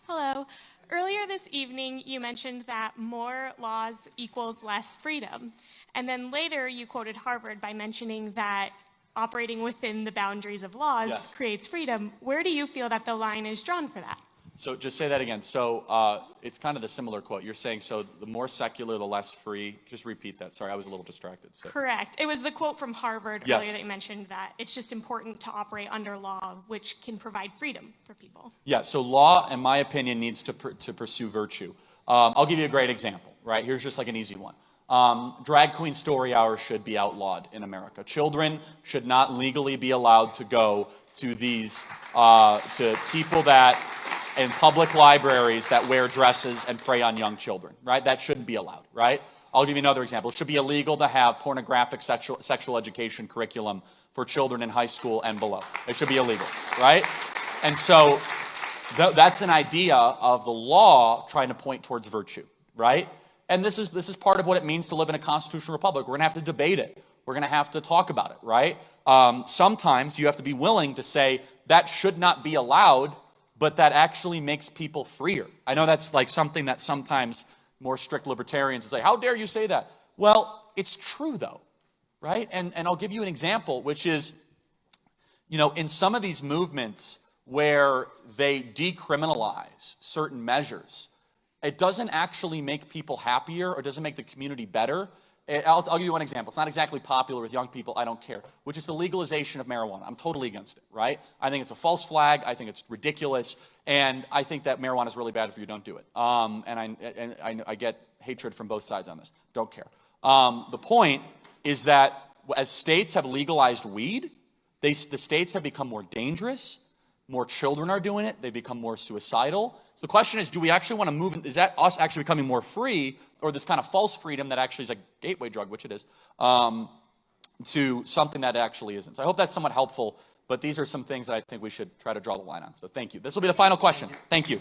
Hello. Earlier this evening, you mentioned that more laws equals less freedom. And then later, you quoted Harvard by mentioning that operating within the boundaries of laws creates freedom. Where do you feel that the line is drawn for that? So just say that again. So it's kind of the similar quote. You're saying, so the more secular, the less free. Just repeat that. Sorry, I was a little distracted. So. Correct. It was the quote from Harvard earlier that you mentioned, that it's just important to operate under law, which can provide freedom for people. Yeah, so law, in my opinion, needs to pursue virtue. I'll give you a great example, right? Here's just like an easy one. Drag queen story hour should be outlawed in America. Children should not legally be allowed to go to these, to people that, in public libraries that wear dresses and prey on young children, right? That shouldn't be allowed, right? I'll give you another example. It should be illegal to have pornographic sexual education curriculum for children in high school and below. It should be illegal, right? And so that's an idea of the law trying to point towards virtue, right? And this is part of what it means to live in a constitutional republic. We're going to have to debate it. We're going to have to talk about it, right? Sometimes you have to be willing to say that should not be allowed, but that actually makes people freer. I know that's like something that sometimes more strict libertarians will say, how dare you say that? Well, it's true though, right? And I'll give you an example, which is, you know, in some of these movements where they decriminalize certain measures, it doesn't actually make people happier or doesn't make the community better. I'll give you one example. It's not exactly popular with young people, I don't care, which is the legalization of marijuana. I'm totally against it, right? I think it's a false flag. I think it's ridiculous. And I think that marijuana is really bad if you don't do it. And I get hatred from both sides on this. Don't care. The point is that as states have legalized weed, the states have become more dangerous. More children are doing it. They become more suicidal. So the question is, do we actually want to move? Is that us actually becoming more free, or this kind of false freedom that actually is a gateway drug, which it is, to something that actually isn't? So I hope that's somewhat helpful, but these are some things that I think we should try to draw the line on. So thank you. This will be the final question. Thank you.